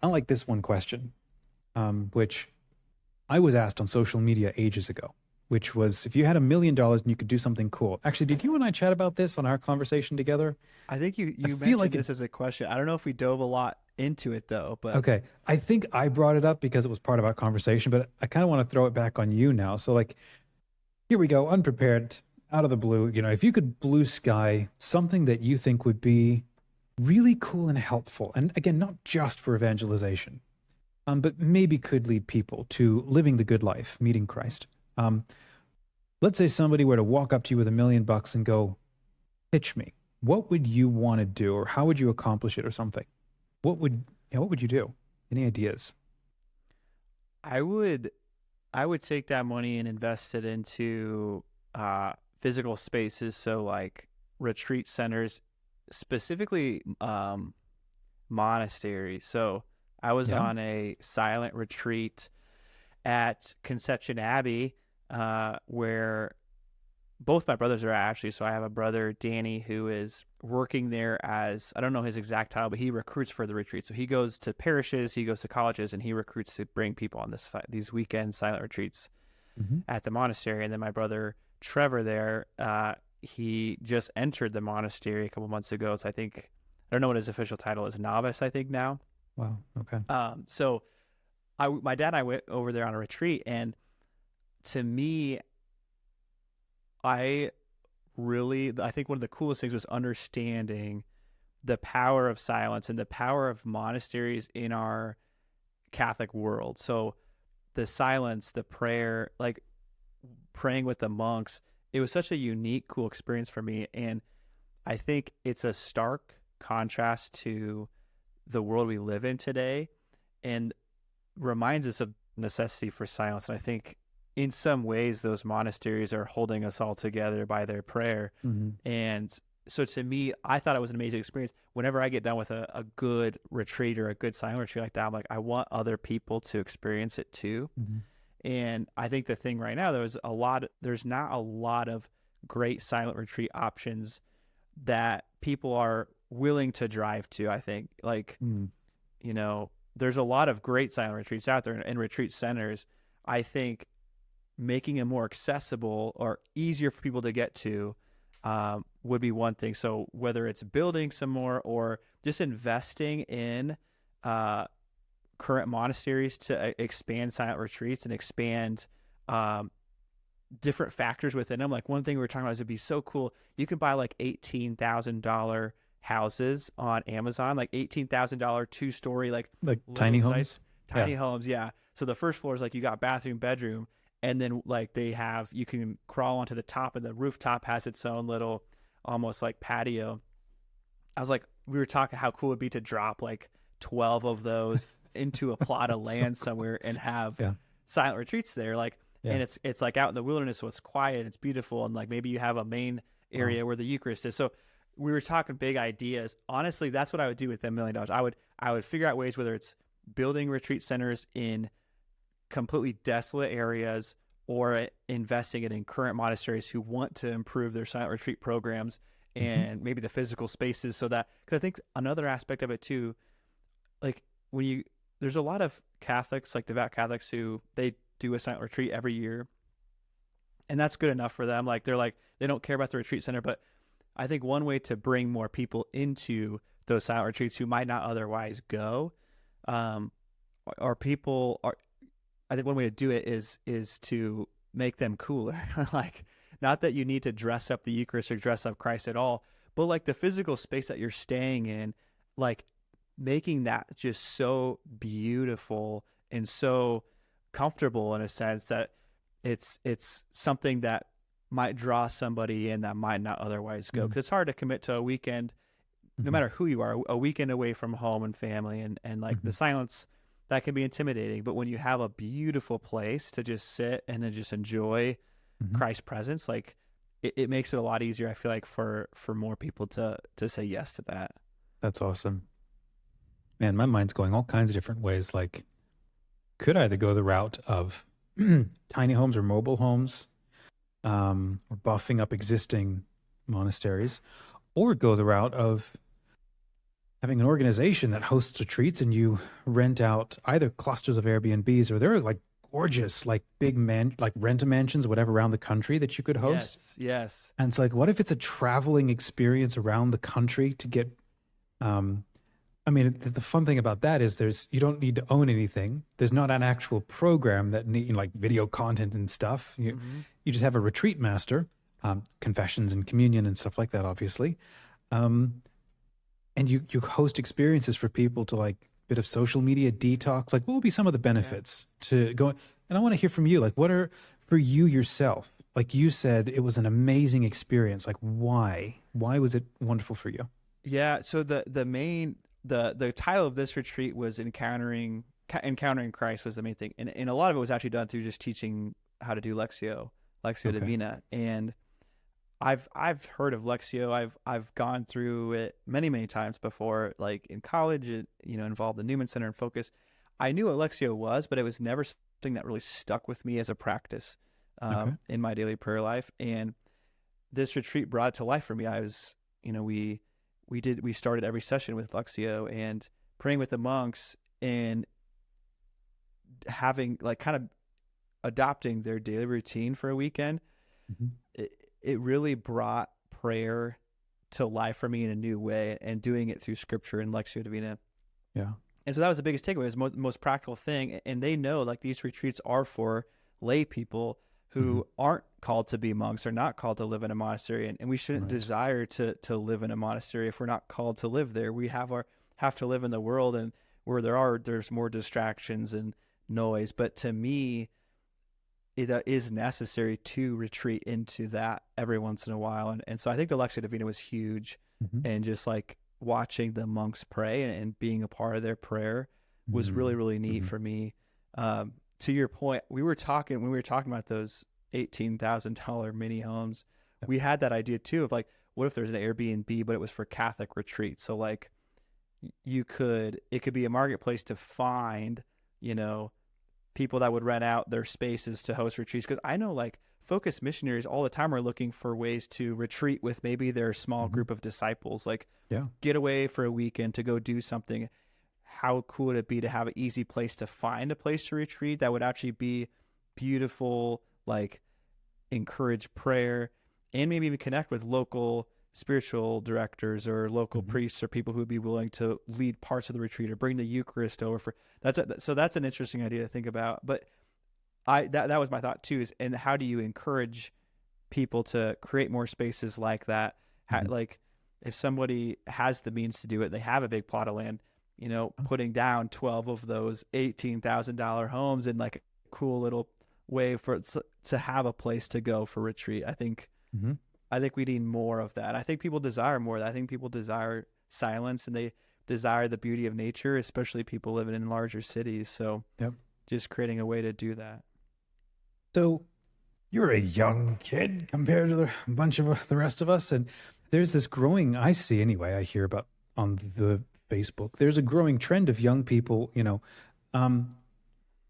I like this one question, which I was asked on social media ages ago, which was if you had $1 million and you could do something cool. Actually, did you and I chat about this on our conversation together? I think you I you feel mentioned like it. this as a question. I don't know if we dove a lot into it though, but Okay, I think I brought it up because it was part of our conversation, but I kind of want to throw it back on you now. So, like, here we go, unprepared, out of the blue. If you could blue sky something that you think would be really cool and helpful, and again, not just for evangelization, but maybe could lead people to living the good life, meeting Christ. Um, let's say somebody were to walk up to you with $1 million and go, "Pitch me. What would you want to do, or how would you accomplish it, or something?" What would you do? Any ideas? I would I would take that money and invest it into physical spaces, so like retreat centers, specifically monasteries. So I was Yeah, on a silent retreat at Conception Abbey, where both my brothers are actually. So I have a brother, Danny, who is working there as, I don't know his exact title, but he recruits for the retreat. So he goes to parishes, he goes to colleges, and he recruits to bring people on these weekend silent retreats hmm, at the monastery. And then my brother Trevor there, he just entered the monastery a couple months ago. So I don't know what his official title is, novice, I think now. wow, okay, So my dad and I went over there on a retreat, and to me, I I think one of the coolest things was understanding the power of silence and the power of monasteries in our Catholic world. So the silence, the prayer, like praying with the monks, it was such a unique, cool experience for me. And I think it's a stark contrast to the world we live in today and reminds us of necessity for silence. And I think in some ways, those monasteries are holding us all together by their prayer. hmm, And so to me, I thought it was an amazing experience. Whenever I get done with a good retreat or a good silent retreat like that, I'm like, I want other people to experience it too. hmm, And I think the thing right now, there's not a lot of great silent retreat options that people are willing to drive to. I think, like, hmm, there's a lot of great silent retreats out there and retreat centers. I think making it more accessible or easier for people to get to would be one thing. So whether it's building some more or just investing in uh, current monasteries to expand silent retreats and expand um, different factors within them. Like one thing we were talking about is it'd be so cool. You can buy like $18,000 houses on Amazon, like $18,000 two-story, like like tiny little sites, homes. Yeah, tiny homes. Yeah. So the first floor is like you got bathroom, bedroom, and then like you can crawl onto the top, and the rooftop has its own little almost like patio. I was like, we were talking how cool it'd be to drop like 12 of those into a plot of so land cool. somewhere and have Yeah, silent retreats there. Like, yeah, and it's like out in the wilderness, so it's quiet, it's beautiful, and like maybe you have a main wow, area where the Eucharist is. So we were talking big ideas. Honestly, that's what I would do with $1 million. I would figure out ways, whether it's building retreat centers in completely desolate areas or investing it in current monasteries who want to improve their silent retreat programs hmm, and maybe the physical spaces, so that, because I think another aspect of it too, like when you there's a lot of Catholics, like devout Catholics, who they do a silent retreat every year, and that's good enough for them. Like they don't care about the retreat center, but I think one way to bring more people into those silent retreats who might not otherwise go, um, or people are. I think one way to do it is to make them cooler. Like, not that you need to dress up the Eucharist or dress up Christ at all, but like the physical space that you're staying in, like making that just so beautiful and so comfortable in a sense that it's something that might draw somebody in that might not otherwise go, hmm, because it's hard to commit to a weekend, no hmm, matter who you are, a weekend away from home and family, and like hmm, the silence, that can be intimidating. But when you have a beautiful place to just sit and then just enjoy hmm. Christ's presence, like it makes it a lot easier, I feel like, for more people to say yes to that. That's awesome, man. My mind's going all kinds of different ways. Like, could either go the route of tiny homes or mobile homes, or buffing up existing monasteries, or go the route of having an organization that hosts retreats and you rent out either clusters of Airbnbs or there are like gorgeous, like big like rent a mansions, whatever, around the country that you could host. Yes, yes. And it's like, what if it's a traveling experience around the country to get, um, I mean, the fun thing about that is you don't need to own anything. There's not an actual program that need, like video content and stuff. Hmm. You just have a retreat master, confessions and communion and stuff like that, obviously. Um, and you host experiences for people to like bit of social media detox. Like, what will be some of the Yeah. benefits to go? And I want to hear from you. Like, what are for you yourself? Like you said, it was an amazing experience. Like, why? Why was it wonderful for you? Yeah. So the main the title of this retreat was encountering Christ was the main thing, and a lot of it was actually done through just teaching how to do Lectio Okay. Divina, and I've heard of Lectio. I've gone through it many times before, like in college. It involved the Newman Center and Focus. I knew what Lectio was, but it was never something that really stuck with me as a practice Okay. in my daily prayer life. And this retreat brought it to life for me. I was, we started every session with Lectio and praying with the monks and having like kind of adopting their daily routine for a weekend. Hmm. It, it really brought prayer to life for me in a new way and doing it through scripture and Lectio Divina. Yeah. And so that was the biggest takeaway. It was the most practical thing. And they know like these retreats are for lay people Hmm. who aren't called to be monks or not called to live in a monastery. And we shouldn't Right. desire to live in a monastery if we're not called to live there. We have to live in the world and where there's more distractions and noise. But to me, it is necessary to retreat into that every once in a while. And so I think the Lectio Divina was huge, Hmm. and just like watching the monks pray and being a part of their prayer was really, Hmm. really neat Hmm. for me. To your point, when we were talking about those $18,000 mini homes, Yep. we had that idea too of like, what if there's an Airbnb, but it was for Catholic retreats? So like it could be a marketplace to find, you know, people that would rent out their spaces to host retreats, because I know like focused missionaries all the time are looking for ways to retreat with maybe their small Hmm. group of disciples, like Yeah. get away for a weekend to go do something. How cool would it be to have an easy place to find a place to retreat that would actually be beautiful, like encourage prayer, and maybe even connect with local spiritual directors or local Hmm. priests or people who would be willing to lead parts of the retreat or bring the Eucharist over for so that's an interesting idea to think about. But that was my thought too, is and how do you encourage people to create more spaces like that? Hmm. Like if somebody has the means to do it, they have a big plot of land, putting down 12 of those $18,000 homes in like a cool little way for to have a place to go for retreat. Hmm. I think we need more of that. I think people desire more of that. I think people desire silence and they desire the beauty of nature, especially people living in larger cities. So Yep. just creating a way to do that. So you're a young kid compared to a bunch of the rest of us, and there's this growing. I see anyway. I hear about on the Facebook. There's a growing trend of young people, um,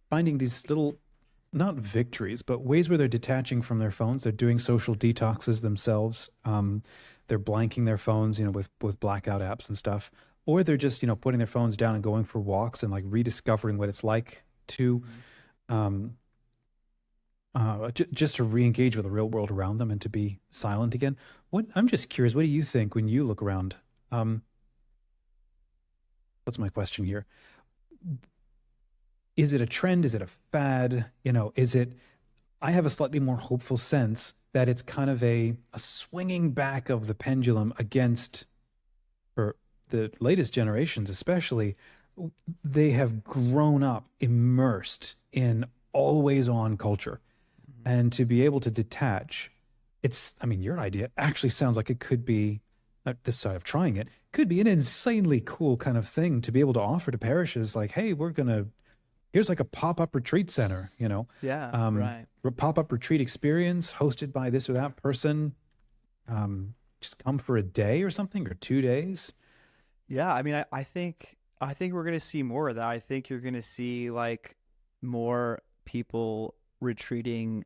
finding these little not victories, but ways where they're detaching from their phones. They're doing social detoxes themselves. They're blanking their phones, with blackout apps and stuff, or they're just putting their phones down and going for walks and like rediscovering what it's like to Mm-hmm. um, just to re-engage with the real world around them and to be silent again. What I'm just curious, what do you think when you look around? Um, what's my question here? Is it a trend? Is it a fad? Is it? I have a slightly more hopeful sense that it's kind of a swinging back of the pendulum against, for the latest generations especially, they have grown up immersed in always on culture, Mm-hmm. and to be able to detach, I mean, your idea actually sounds like it could be, this side of trying it, could be an insanely cool kind of thing to be able to offer to parishes like, hey, here's like a pop-up retreat center, Yeah, um, right. pop-up retreat experience hosted by this or that person. Just come for a day or something, or 2 days. Yeah, I mean, I think we're gonna see more of that. I think you're gonna see like more people retreating,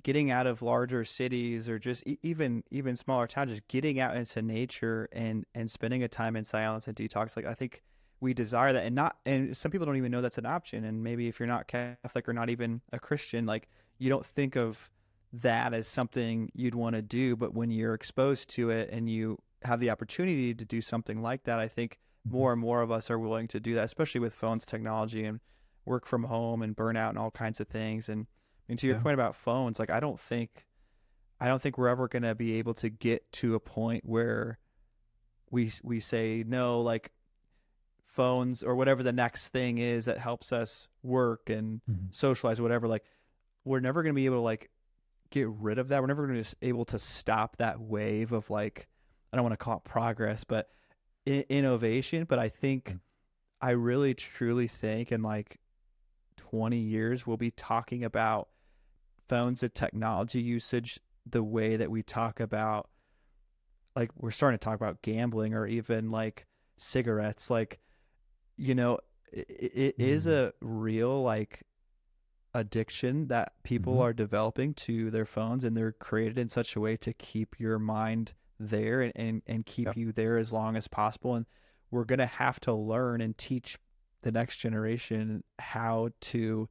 getting out of larger cities, or just even smaller towns, just getting out into nature and spending a time in silence and detox. Like, I think we desire that, and some people don't even know that's an option. And maybe if you're not Catholic or not even a Christian, like, you don't think of that as something you'd want to do. But when you're exposed to it and you have the opportunity to do something like that, I think Mhm. more and more of us are willing to do that, especially with phones technology and work from home and burnout and all kinds of things. And I mean, to your Yeah. point about phones, like, I don't think we're ever going to be able to get to a point where we say no, like, phones or whatever the next thing is that helps us work and Mhm. socialize, whatever. Like, we're never going to be able to, like, get rid of that. We're never going to be able to stop that wave of, like, I don't want to call it progress, but innovation. But I Yeah. think, I really truly think in like 20 years we'll be talking about phones and technology usage the way that we talk about, like, we're starting to talk about gambling or even like cigarettes. Like, it is Mm. a real, like, addiction that people Mhm. are developing to their phones, and they're created in such a way to keep your mind there, and keep Yep. you there as long as possible. And we're going to have to learn and teach the next generation how to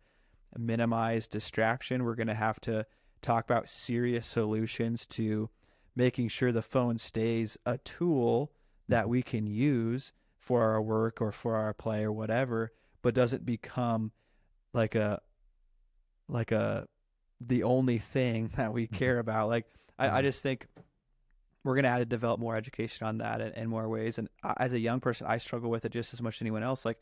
minimize distraction. We're going to have to talk about serious solutions to making sure the phone stays a tool that Mhm. we can use for our work or for our play or whatever, but doesn't become like a the only thing that we Mhm. care about. Like, I Yeah. just think we're gonna have to develop more education on that in more ways. And as a young person, I struggle with it just as much as anyone else. Like,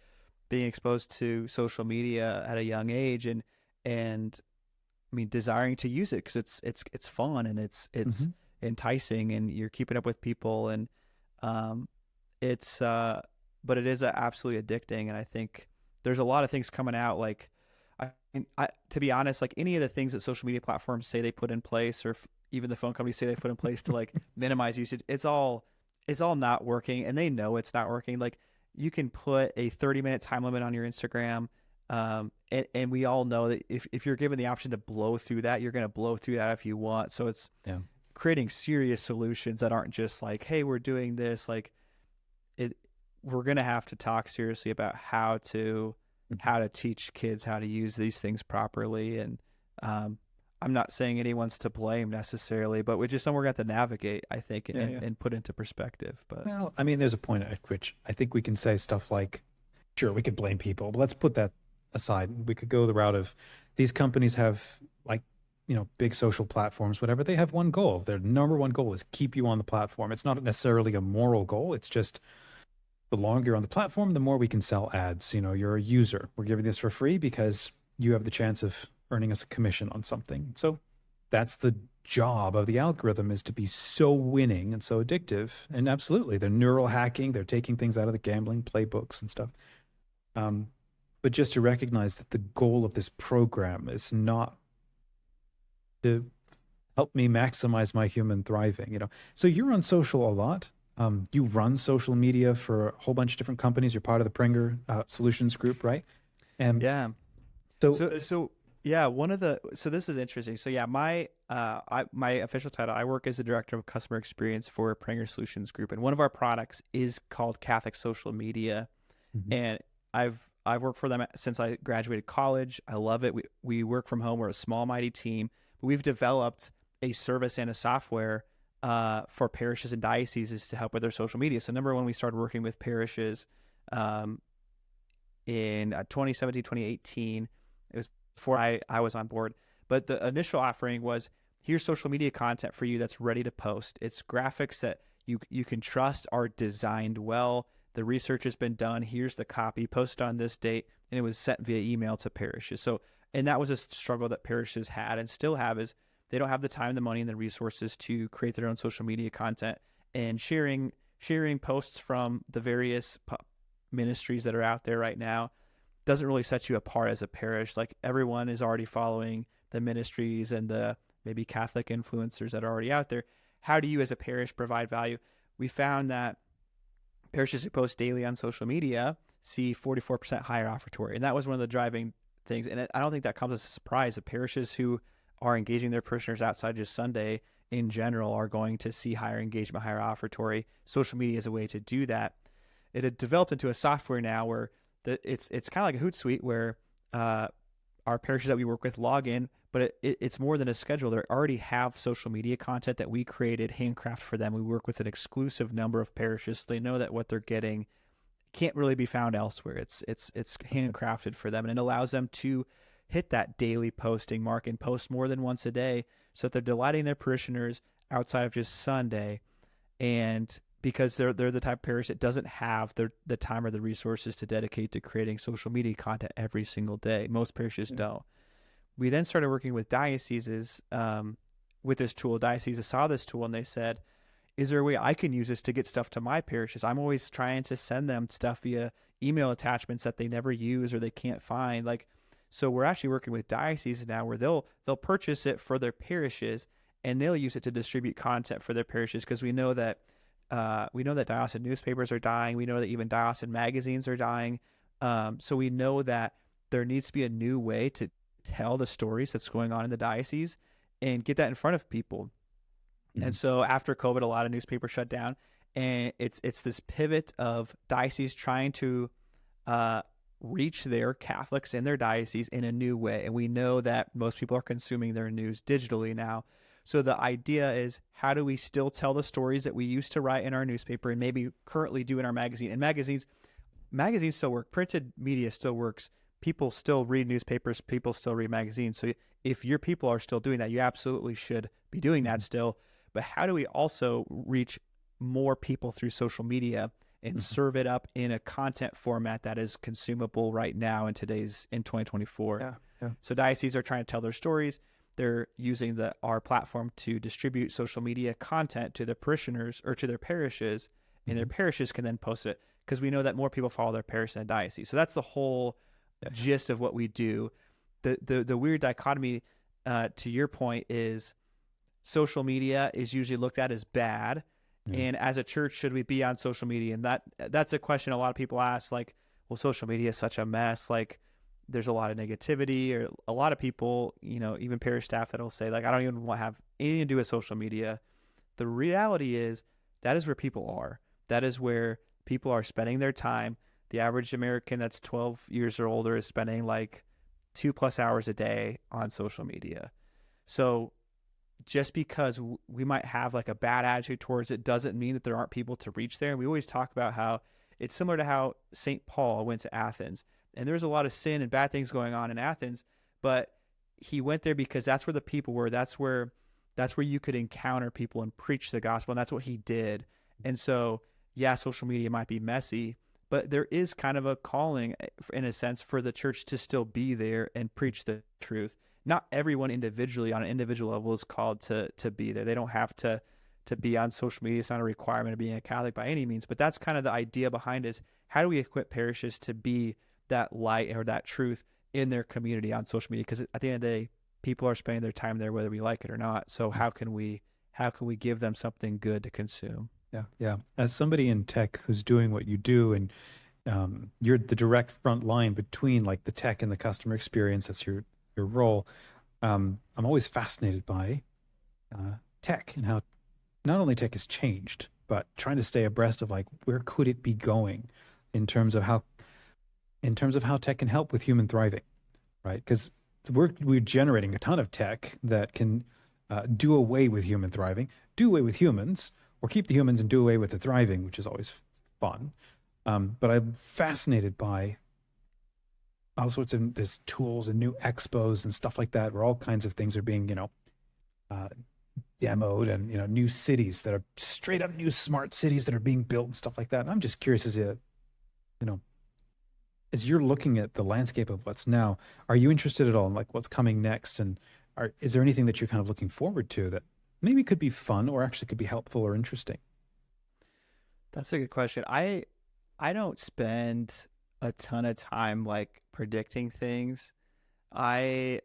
being exposed to social media at a young age, and I mean, desiring to use it because it's fun and it's Mhm. enticing, and you're keeping up with people, and um, it's but it is absolutely addicting. And I think there's a lot of things coming out. Like, to be honest, like, any of the things that social media platforms say they put in place, or even the phone companies say they put in place to, like, minimize usage, it's all not working, and they know it's not working. Like, you can put a 30-minute time limit on your Instagram, and we all know that if you're given the option to blow through that, you're going to blow through that if you want. So it's Yeah. creating serious solutions that aren't just like, hey, we're doing this. Like, it we're going to have to talk seriously about how to Mhm. how to teach kids how to use these things properly. And um, I'm not saying anyone's to blame necessarily, but we just somewhere got to navigate, I think, Yeah. and, Yeah. and put into perspective. But Well, I mean, there's a point at which I think we can say stuff like, sure, we could blame people, but let's put that aside. We could go the route of these companies have, like, big social platforms, whatever. They have one goal. Their number one goal is keep you on the platform. It's not necessarily a moral goal. It's just the longer you're on the platform, the more we can sell ads. You're a user. We're giving this for free because you have the chance of earning us a commission on something. So that's the job of the algorithm, is to be so winning and so addictive. And absolutely, they're neural hacking. They're taking things out of the gambling playbooks and stuff. Um, but just to recognize that the goal of this program is not to help me maximize my human thriving. So you're on social a lot. You run social media for a whole bunch of different companies. You're part of the Pringer Solutions Group, right? And yeah, so, so yeah, so this is interesting. So yeah, my official title, I work as the director of customer experience for Pranger Solutions Group, and one of our products is called Catholic Social Media. Mhm. And I've worked for them since I graduated college. I love it. We work from home. We're a small, mighty team, but we've developed a service and a software for parishes and dioceses to help with their social media. So, number one, we started working with parishes um, in 2017, 2018. It was before I was on board. But the initial offering was, here's social media content for you that's ready to post. It's graphics that you can trust are designed well. The research has been done. Here's the copy. Post on this date, and it was sent via email to parishes. So, and that was a struggle that parishes had and still have, is they don't have the time, the money, and the resources to create their own social media content. And sharing posts from the various ministries that are out there right now doesn't really set you apart as a parish. Like, everyone is already following the ministries and the maybe Catholic influencers that are already out there. How do you as a parish provide value? We found that parishes who post daily on social media see 44% higher offertory. And that was one of the driving things. And I don't think that comes as a surprise. The parishes who are engaging their parishioners outside just Sunday in general are going to see higher engagement, higher offertory. Social media is a way to do that. It had developed into a software now where it's kind of like a Hootsuite where our parishes that we work with log in, but it's more than a schedule. They already have social media content that we created, handcraft for them. We work with an exclusive number of parishes, so they know that what they're getting can't really be found elsewhere. It's handcrafted for them, and it allows them to hit that daily posting mark and post more than once a day, so that they're delighting their parishioners outside of just Sunday. And because they're the type of parish that doesn't have the time or the resources to dedicate to creating social media content every single day. Most parishes don't. We then started working with dioceses with this tool. Dioceses saw this tool and they said, is there a way I can use this to get stuff to my parishes? I'm always trying to send them stuff via email attachments that they never use or they can't find. So we're actually working with dioceses now where they'll purchase it for their parishes and they'll use it to distribute content for their parishes, because we know that diocesan newspapers are dying. We know that even diocesan magazines are dying. So we know that there needs to be a new way to tell the stories that's going on in the diocese and get that in front of people. Mm-hmm. And so after COVID, a lot of newspapers shut down, and it's this pivot of dioceses trying to reach their Catholics in their diocese in a new way. And we know that most people are consuming their news digitally now. So the idea is, how do we still tell the stories that we used to write in our newspaper and maybe currently do in our magazine? And magazines still work. Printed media still works. People still read newspapers. People still read magazines. So if your people are still doing that, you absolutely should be doing that still. But how do we also reach more people through social media and serve it up in a content format that is consumable right now in 2024? Yeah. So dioceses are trying to tell their stories. They're using our platform to distribute social media content to their parishioners or to their parishes, and their parishes can then post it, because we know that more people follow their parish than a diocese. So that's the whole gist of what we do. The weird dichotomy, to your point, is social media is usually looked at as bad, and as a church, should we be on social media? And that's a question a lot of people ask, like, well, social media is such a mess, like, there's a lot of negativity, or a lot of people, even parish staff that'll say, like, I don't even want to have anything to do with social media. The reality is that is where people are. That is where people are spending their time. The average American that's 12 years or older is spending like 2+ hours a day on social media. So just because we might have like a bad attitude towards it doesn't mean that there aren't people to reach there. And we always talk about how it's similar to how St. Paul went to Athens. And there was a lot of sin and bad things going on in Athens, but he went there because that's where the people were. That's where you could encounter people and preach the gospel. And that's what he did. And so, yeah, social media might be messy, but there is kind of a calling, in a sense, for the church to still be there and preach the truth. Not everyone individually on an individual level is called to be there. They don't have to be on social media. It's not a requirement of being a Catholic by any means, but that's kind of the idea behind it, is how do we equip parishes to be that light or that truth in their community on social media? Because at the end of the day, people are spending their time there whether we like it or not. So how can we give them something good to consume? Yeah. As somebody in tech who's doing what you do, and you're the direct front line between like the tech and the customer experience, that's your role. I'm always fascinated by tech and how not only tech has changed, but trying to stay abreast of like, where could it be going in terms of how tech can help with human thriving, right? Because we're generating a ton of tech that can do away with human thriving, do away with humans, or keep the humans and do away with the thriving, which is always fun. But I'm fascinated by all sorts of there's tools and new expos and stuff like that, where all kinds of things are being, demoed, and, new cities that are straight up new smart cities that are being built and stuff like that. And I'm just curious, as you're looking at the landscape of what's now, are you interested at all in like what's coming next? And is there anything that you're kind of looking forward to that maybe could be fun or actually could be helpful or interesting? That's a good question. I don't spend a ton of time like predicting things. When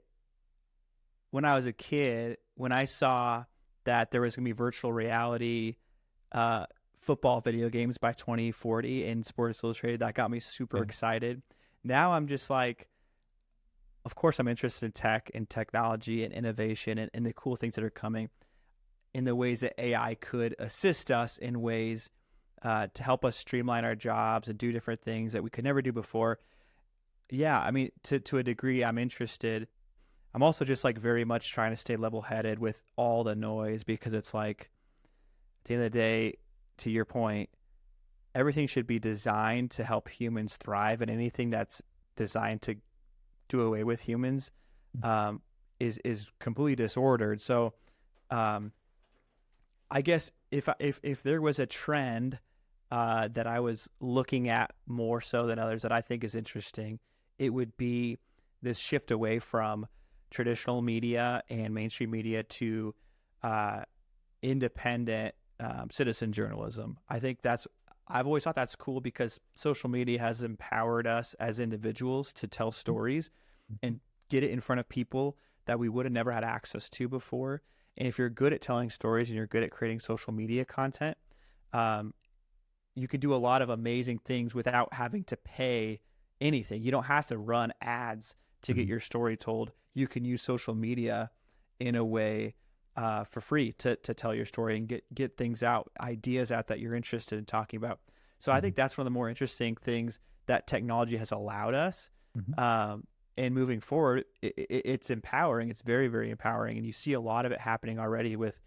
I was a kid, when I saw that there was going to be virtual reality football video games by 2040 in Sports Illustrated, that got me super excited. Now I'm just like, of course, I'm interested in tech and technology and innovation and the cool things that are coming in the ways that AI could assist us in ways to help us streamline our jobs and do different things that we could never do before. Yeah, I mean, to a degree, I'm interested. I'm also just like very much trying to stay level headed with all the noise because it's like at the end of the day, to your point, everything should be designed to help humans thrive, and anything that's designed to do away with humans um, is completely disordered. So um, I guess if there was a trend that I was looking at more so than others that I think is interesting, it would be this shift away from traditional media and mainstream media to uh, independent citizen journalism. I've always thought that's cool because social media has empowered us as individuals to tell stories and get it in front of people that we would have never had access to before. And if you're good at telling stories and you're good at creating social media content, um, you can do a lot of amazing things without having to pay anything. You don't have to run ads to get your story told. You can use social media in a way for free to tell your story and get things out, ideas out that you're interested in talking about. So I think that's one of the more interesting things that technology has allowed us. And moving forward, it's empowering. It's very, very empowering. And you see a lot of it happening already with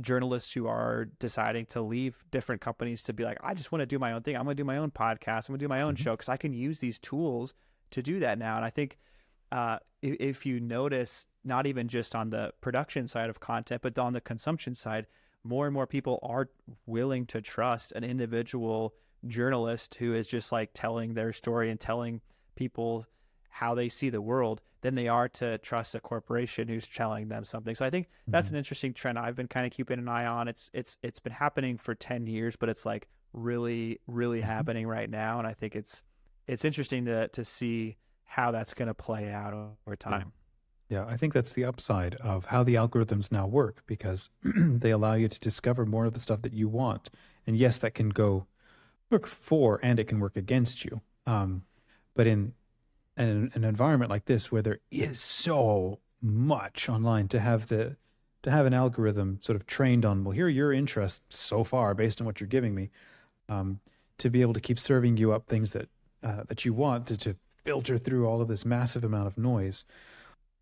journalists who are deciding to leave different companies to be like, I just want to do my own thing. I'm going to do my own podcast. I'm going to do my own show because I can use these tools to do that now. And I think if you notice, not even just on the production side of content, but on the consumption side, more and more people are willing to trust an individual journalist who is just like telling their story and telling people how they see the world than they are to trust a corporation who's telling them something. So I think that's an interesting trend I've been kind of keeping an eye on. It's been happening for 10 years, but it's like really, really happening right now. And I think it's interesting to see how that's going to play out over time. Yeah, I think that's the upside of how the algorithms now work because they allow you to discover more of the stuff that you want. And yes, that can go work for and it can work against you. But in an environment like this where there is so much online, to have an algorithm sort of trained on, well, here are your interests so far based on what you're giving me, to be able to keep serving you up things that you want to filter through all of this massive amount of noise.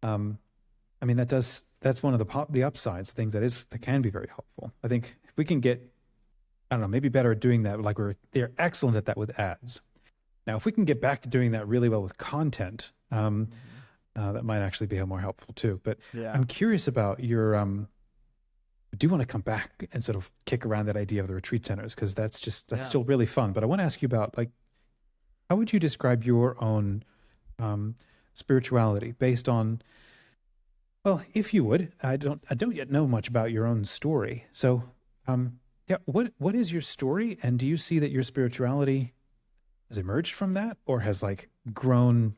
I mean, that's one of the upsides, the things that can be very helpful. I think if we can get, I don't know, maybe better at doing that, like they're excellent at that with ads. Now, if we can get back to doing that really well with content, that might actually be more helpful too. But Yeah. I'm curious about your, I do want to come back and sort of kick around that idea of the retreat centers because that's still really fun. But I want to ask you about, like, how would you describe your own spirituality based on, well, if you would, I don't yet know much about your own story. So, yeah, what is your story, and do you see that your spirituality has emerged from that, or has like grown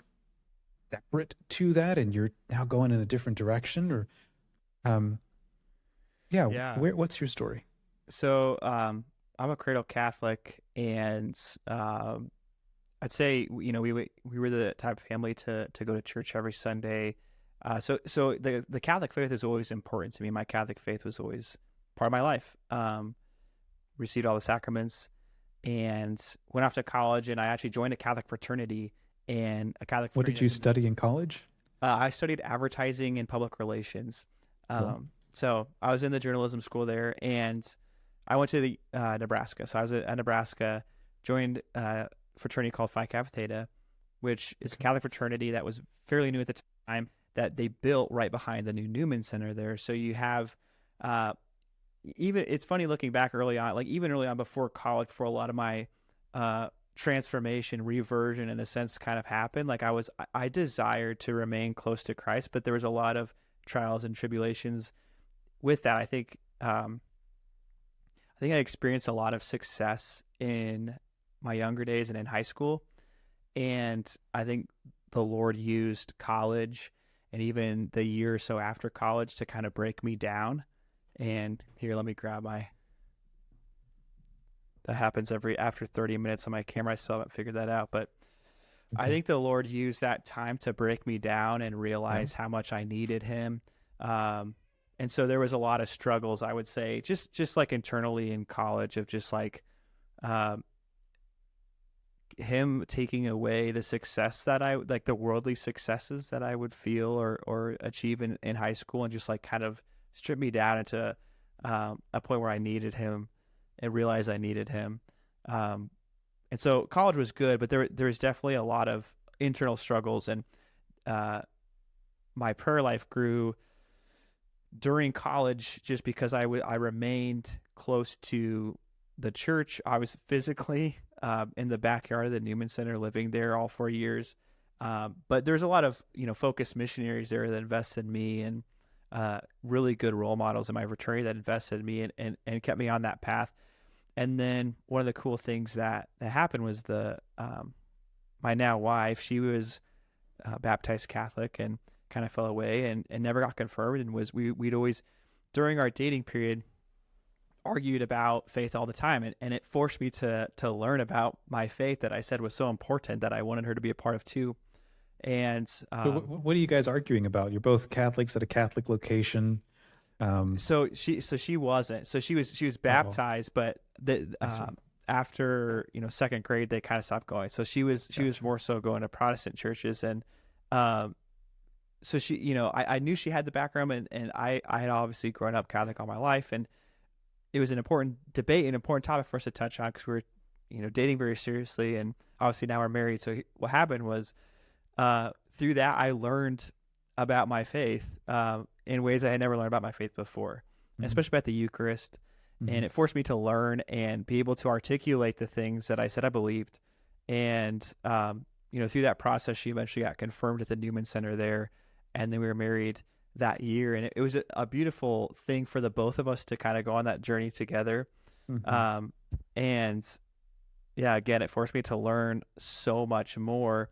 separate to that, and you're now going in a different direction, or, yeah, Yeah. what's your story? So I'm a cradle Catholic, and I'd say we were the type of family to go to church every Sunday. So the Catholic faith is always important to me. My Catholic faith was always part of my life. Received all the sacraments, and went off to college, and I actually joined a Catholic fraternity. And a Catholic What fraternity. did you study in college? I studied advertising and public relations. Cool. So I was in the journalism school there, and I went to the Nebraska. So I was at Nebraska, joined a fraternity called Phi Kappa Theta, which is a Catholic fraternity that was fairly new at the time, that they built right behind the new Newman Center there. So you have even, it's funny looking back early on, like even early on before college, before a lot of my transformation, reversion in a sense kind of happened. Like I desired to remain close to Christ, but there was a lot of trials and tribulations with that. I think I experienced a lot of success in my younger days and in high school. And I think the Lord used college and even the year or so after college to kind of break me down. And here, let me grab that happens after 30 minutes on my camera. I still haven't figured that out, but I Okay. think the Lord used that time to break me down and Yeah. realize how much I needed Him. Um, and so there was a lot of struggles, I would say, just like internally in college, of just like um, Him taking away the success that I like, the worldly successes that I would feel or achieve in high school, and just like kind of strip me down into a point where I needed Him and realized I needed Him. Um, and so college was good, but there was definitely a lot of internal struggles, and uh, my prayer life grew during college just because I remained close to the church. I was physically in the backyard of the Newman Center, living there all 4 years. But there's a lot of focused missionaries there that invested in me, and really good role models in my fraternity that invested in me and kept me on that path. And then one of the cool things that happened was the my now wife, she was baptized Catholic and kind of fell away and never got confirmed, and we'd always, during our dating period, argued about faith all the time, and it forced me to learn about my faith that I said was so important that I wanted her to be a part of too. And So what are you guys arguing about? You're both Catholics at a Catholic location. Um, so she wasn't, so she was oh, baptized, but the I see. after second grade they kind of stopped going, so she was Gotcha. more so going to Protestant churches. And um so she, I knew she had the background, and I had obviously grown up Catholic all my life, and it was an important debate, an important topic for us to touch on, because we were, dating very seriously, and obviously now we're married. So what happened was, through that, I learned about my faith in ways I had never learned about my faith before, Hmm. especially about the Eucharist. Hmm. And it forced me to learn and be able to articulate the things that I said I believed. And through that process, she eventually got confirmed at the Newman Center there, and then we were married that year. And it was a beautiful thing for the both of us to kind of go on that journey together. Hmm. Um, and yeah, again, it forced me to learn so much more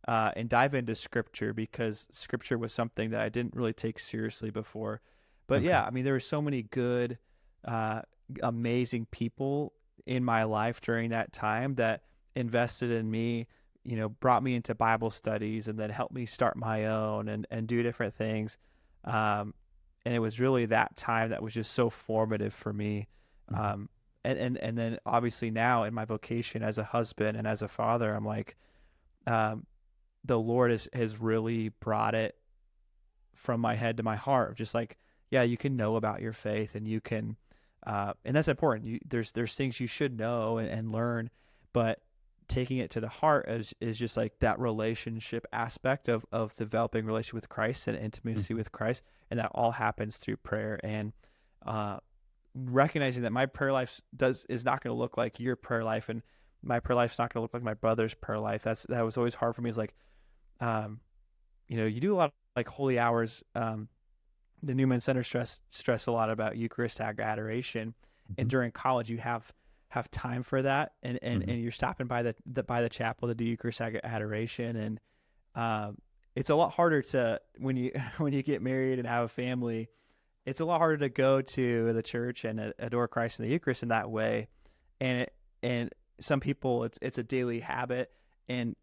and dive into scripture, because scripture was something that I didn't really take seriously before. But Okay. yeah, I mean, there were so many good, uh, amazing people in my life during that time that invested in me, brought me into Bible studies, and then helped me start my own and do different things. Um, and it was really that time that was just so formative for me. Hmm. Um, and then obviously now in my vocation as a husband and as a father, I'm like, um, the Lord has really brought it from my head to my heart. Just like, yeah, you can know about your faith, and you can, and that's important. There's things you should know and learn, but taking it to the heart is just like that relationship aspect of developing relationship with Christ and intimacy Hmm. with Christ, and that all happens through prayer. And uh, recognizing that my prayer life is not going to look like your prayer life, and my prayer life's not going to look like my brother's prayer life. That was always hard for me. Is like, um, you do a lot of like holy hours. The Newman Center stress a lot about Eucharistic adoration, and Hmm. during college you have time for that, and Hmm. you're stopping by the chapel to do Eucharistic adoration, and it's a lot harder to, when you when you get married and have a family. It's a lot harder to go to the church and adore Christ in the Eucharist in that way, and some people it's a daily habit. And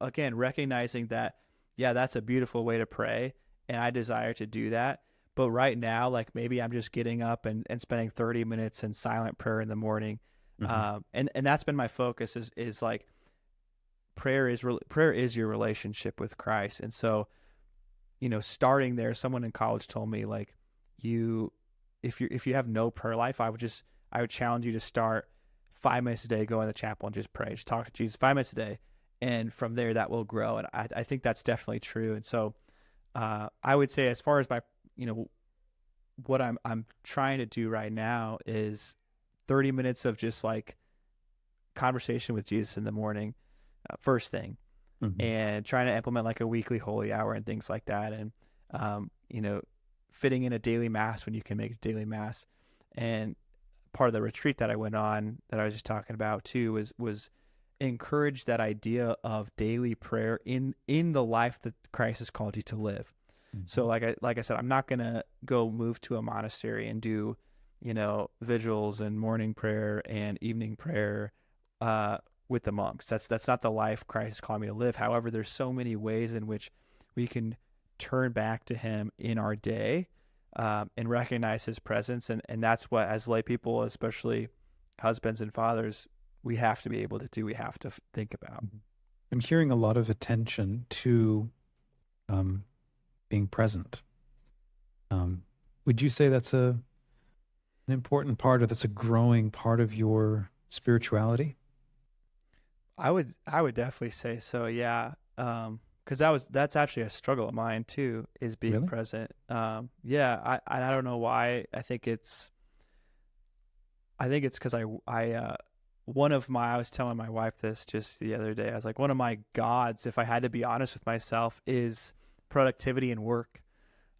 again, recognizing that, yeah, that's a beautiful way to pray, and I desire to do that. But right now, like, maybe I'm just getting up and spending 30 minutes in silent prayer in the morning, Hmm. and that's been my focus, is like, prayer is your relationship with Christ. And so, starting there, someone in college told me, like, you, if you have no prayer life, I would challenge you to start 5 minutes a day, go in the chapel and just pray, just talk to Jesus 5 minutes a day, and from there that will grow. And I think that's definitely true. And so, I would say, as far as my, you know, what I'm trying to do right now is 30 minutes of just like conversation with Jesus in the morning, first thing, Hmm. and trying to implement like a weekly holy hour and things like that. And, um, you know, fitting in a daily mass when you can make a daily mass. And part of the retreat that I went on, that I was just talking about too, was encourage that idea of daily prayer in the life that Christ has called you to live. So Hmm. like I said, I'm not gonna go move to a monastery and do, vigils and morning prayer and evening prayer, uh, with the monks. That's not the life Christ is calling me to live. However, there's so many ways in which we can turn back to Him in our day, and recognize His presence, and that's what, as lay people, especially husbands and fathers, we have to be able to do. We have to think about. Mhm. I'm hearing a lot of attention to um, being present. Um, would you say that's an important part, or that's a growing part of your spirituality? I would definitely say so. Yeah. Because that's actually a struggle of mine too, is being Really? present. Yeah. I don't know why. I think it's because one of my, I was telling my wife this just the other day. I was like, one of my gods, if I had to be honest with myself, is productivity and work.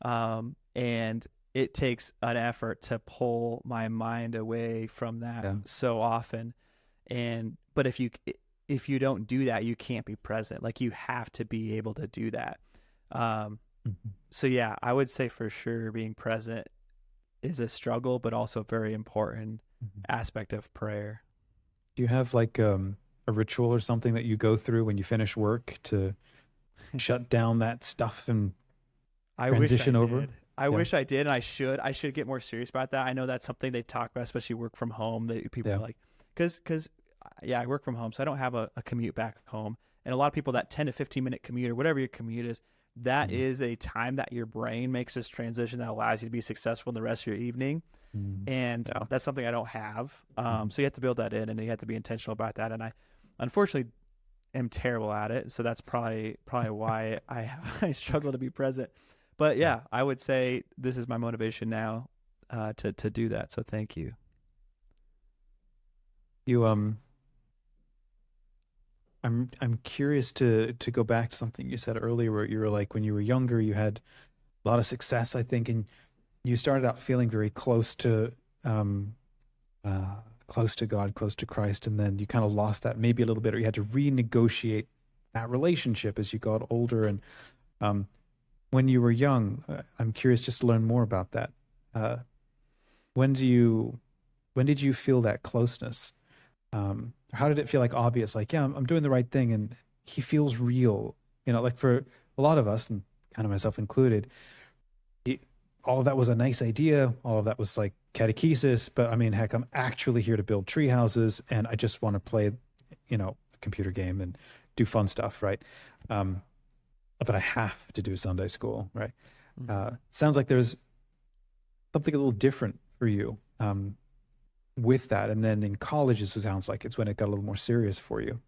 And it takes an effort to pull my mind away from that Yeah. so often. But if you don't do that, you can't be present. Like, you have to be able to do that. Um, Mhm. so yeah, I would say for sure being present is a struggle, but also a very important Mhm. aspect of prayer. Do you have like a ritual or something that you go through when you finish work to shut down that stuff and I wish I transition over? did. I Yeah. wish I did, and I should get more serious about that. I know that's something they talk about, especially work from home. That people Yeah. are like, because yeah, I work from home, so I don't have a commute back home. And a lot of people, that 10 to 15 minute commute or whatever your commute is, that Mhm. is a time that your brain makes this transition that allows you to be successful in the rest of your evening. Mhm. And Yeah. that's something I don't have. Mhm. So you have to build that in, and you have to be intentional about that. And I, unfortunately, am terrible at it. So that's probably why I I struggle to be present. But Yeah. yeah, I would say this is my motivation now, to do that. So thank you. You I'm curious to go back to something you said earlier where you were like when you were younger you had a lot of success, I think, and you started out feeling very um uh close to God, close to Christ, and then you kind of lost that maybe a little bit, or you had to renegotiate that relationship as you got older. And um when you were young, I'm curious just to learn more about that. Uh when do you when did you feel that closeness? How did it feel like obvious? Like, yeah, I'm doing the right thing, and he feels real. Like for a lot of us, and kind of myself included, he, all of that was a nice idea. All of that was like catechesis, but I mean, heck, I'm actually here to build tree houses, and I just want to play, a computer game and do fun stuff, right? Um, but I have to do Sunday school, right? Hmm. Sounds like there's something a little different for you. With that. And then in college, it sounds like it's when it got a little more serious for you.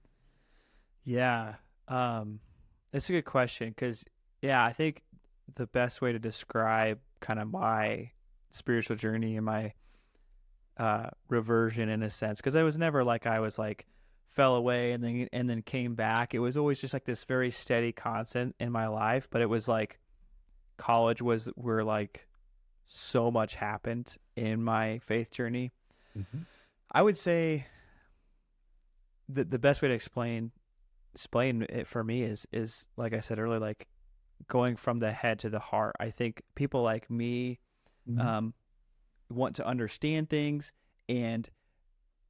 Yeah, that's a good question because yeah, I think the best way to describe kind of my spiritual journey and my reversion in a sense, because it was never like I was like fell away and then came back. It was always just like this very steady constant in my life. But it was like college was where like so much happened in my faith journey. Hmm. I would say the best way to explain it for me is like I said earlier, like going from the head to the heart. I think people like me Hmm. um, want to understand things, and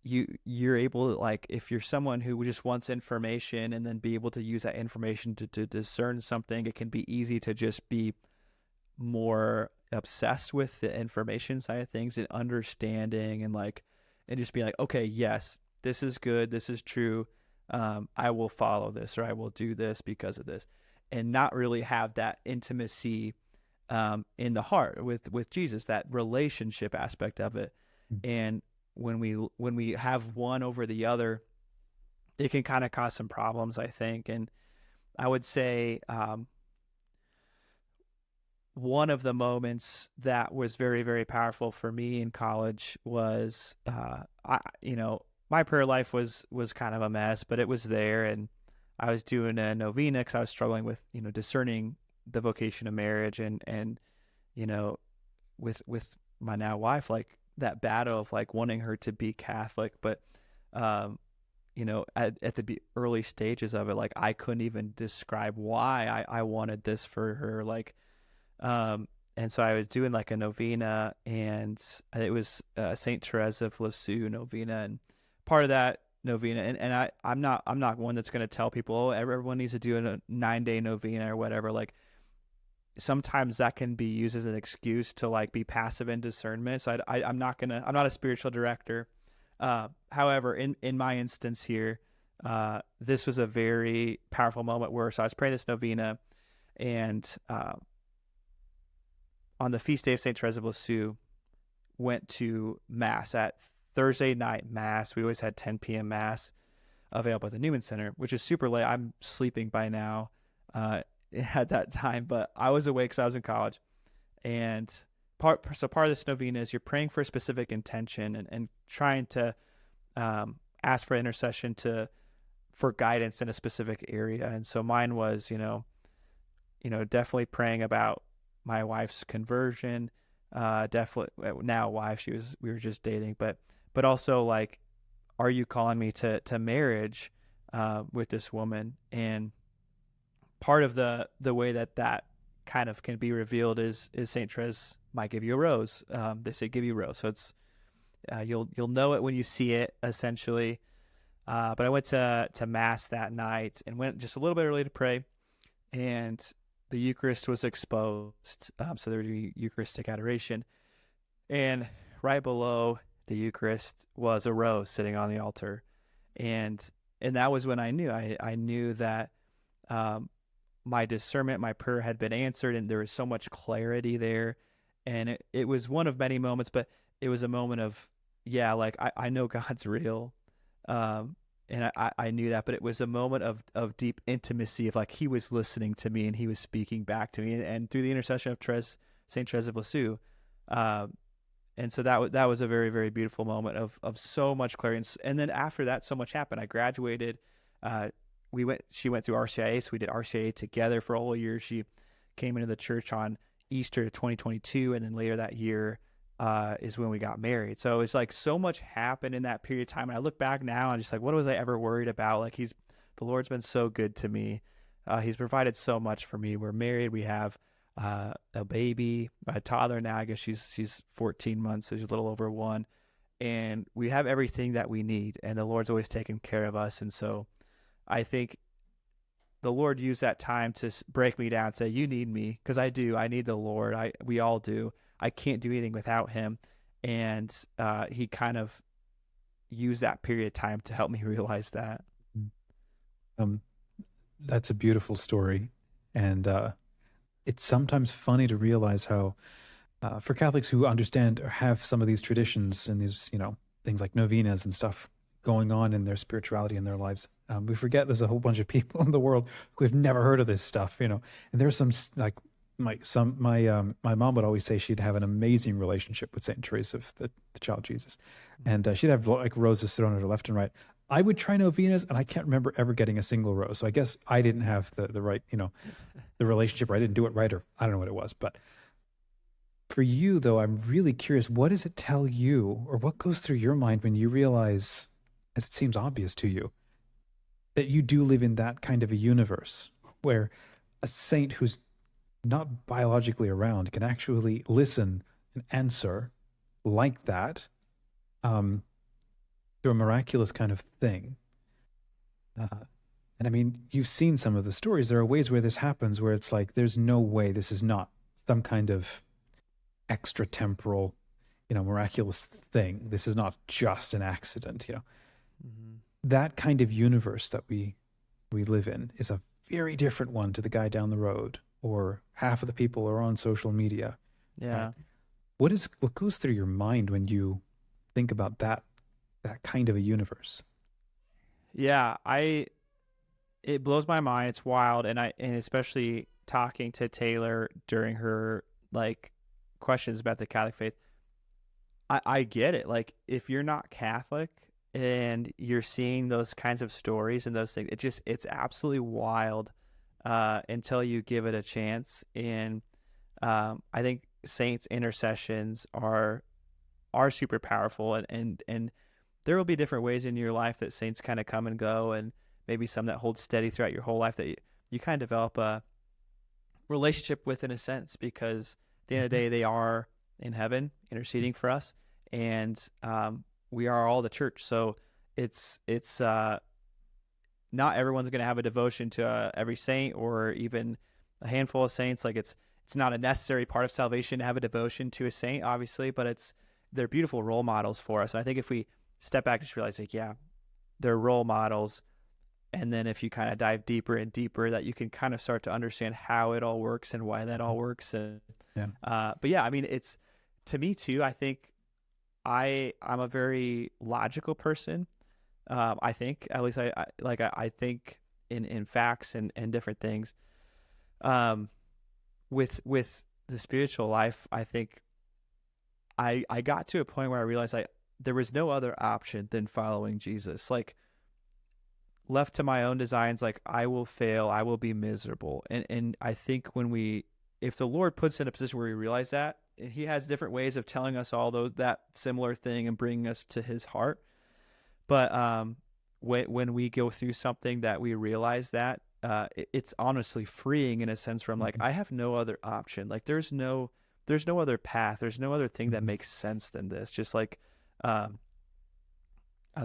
you're able to, like, if you're someone who just wants information and then be able to use that information to discern something, it can be easy to just be more obsessed with the information side of things and understanding, and like, and just be like, okay, yes, this is good, this is true, I will follow this, or I will do this because of this, and not really have that intimacy in the heart with Jesus, that relationship aspect of it. And when we have one over the other, it can kind of cause some problems, I think. And I would say one of the moments that was very, very powerful for me in college was, my prayer life was kind of a mess, but it was there, and I was doing a novena because I was struggling with, discerning the vocation of marriage, and you know, with my now wife, like that battle of like wanting her to be Catholic, but um, at the early stages of it, like I couldn't even describe why I wanted this for her, like um, and so I was doing like a novena, and it was Saint Teresa of Lisieux novena, and part of that novena, and I'm not one that's going to tell people, oh, everyone needs to do a 9-day novena or whatever. Like sometimes that can be used as an excuse to like be passive in discernment. So I'm not a spiritual director. However, in my instance here, this was a very powerful moment where so I was praying this novena, and on the feast day of Saint Therese of Lisieux, went to mass at Thursday night mass. We always had 10 p.m. mass available at the Newman Center, which is super late. I'm sleeping by now at that time, but I was awake because I was in college. And part of this novena is you're praying for a specific intention and trying to ask for intercession for guidance in a specific area. And so mine was, definitely praying about my wife's conversion. Definitely now wife, we were just dating, but also like, are you calling me to marriage with this woman? And part of the way that kind of can be revealed is Saint Therese might give you a rose. They say give you a rose, so it's you'll know it when you see it, essentially. But I went to mass that night and went just a little bit early to pray, and the Eucharist was exposed. So there would be Eucharistic adoration, and right below the Eucharist was a rose sitting on the altar, and that was when I knew that my discernment, my prayer had been answered, and there was so much clarity there. And it was one of many moments, but it was a moment of, like I know God's real. And I knew that, but it was a moment of deep intimacy, of like he was listening to me and he was speaking back to me, and through the intercession of Saint Therese of Lisieux. And so that was a very, very beautiful moment of so much clarity. And then after that, so much happened. I graduated. She went through RCIA, so we did RCIA together for a whole year. She came into the church on Easter 2022, and then later that year is when we got married. So it's like so much happened in that period of time. And I look back now and just like, what was I ever worried about? Like the Lord's been so good to me. He's provided so much for me. We're married. We have a baby, a toddler now. I guess she's 14 months, so she's a little over 1. And we have everything that we need, and the Lord's always taken care of us. And so I think the Lord used that time to break me down and say, you need me, because I do. I need the Lord. We all do. I can't do anything without him. And he kind of used that period of time to help me realize that. That's a beautiful story. And it's sometimes funny to realize how, for Catholics who understand or have some of these traditions and these, things like novenas and stuff going on in their spirituality in their lives, we forget there's a whole bunch of people in the world who have never heard of this stuff, and there's some like my mom would always say she'd have an amazing relationship with Saint Teresa of the Child Jesus, and she'd have like roses thrown at her left and right. I would try novenas, and I can't remember ever getting a single rose. So I guess I didn't have the right, the relationship, or I didn't do it right, or I don't know what it was. But for you, though, I'm really curious, what does it tell you, or what goes through your mind when you realize, as it seems obvious to you, that you do live in that kind of a universe where a saint who's not biologically around can actually listen and answer like that, through a miraculous kind of thing. And I mean, you've seen some of the stories. There are ways where this happens where it's like, there's no way this is not some kind of extra temporal, miraculous thing. This is not just an accident, Mm-hmm. That kind of universe that we live in is a very different one to the guy down the road, or half of the people are on social media. Yeah. Right? What goes through your mind when you think about that kind of a universe? Yeah, it blows my mind. It's wild, and especially talking to Taylor during her like questions about the Catholic faith. I get it. Like if you're not Catholic and you're seeing those kinds of stories and those things, it's absolutely wild until you give it a chance. And I think saints' intercessions are super powerful, and there will be different ways in your life that saints kind of come and go, and maybe some that hold steady throughout your whole life that you kind of develop a relationship with, in a sense, because at the end of the day, they are in heaven interceding for us, and we are all the church. So it's not everyone's going to have a devotion to every saint or even a handful of saints. Like it's not a necessary part of salvation to have a devotion to a saint, obviously, but they're beautiful role models for us. And I think if we step back and just realize, like, yeah, they're role models, and then if you kind of dive deeper and deeper, that you can kind of start to understand how it all works and why that all works. And Yeah. but yeah, I mean, it's to me too. I think I'm a very logical person. I think at least I think in facts and different things. With the spiritual life, I think I got to a point where I realized there was no other option than following Jesus. Like, left to my own designs, like, I will fail, I will be miserable. And I think if the Lord puts in a position where we realize that, and he has different ways of telling us all that similar thing and bringing us to his heart. But when we go through something that we realize that, it's honestly freeing in a sense from, like, I have no other option. Like, there's no other path. There's no other thing that makes sense than this. Just like, I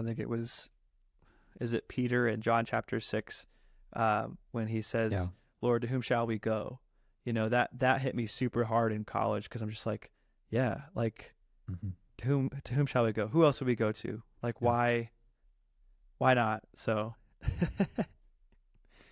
think is it Peter in John chapter 6, when he says, Yeah. Lord, to whom shall we go? That hit me super hard in college, because I'm just like, yeah, like, to whom shall we go? Who else would we go to? Like, Yeah. why not? So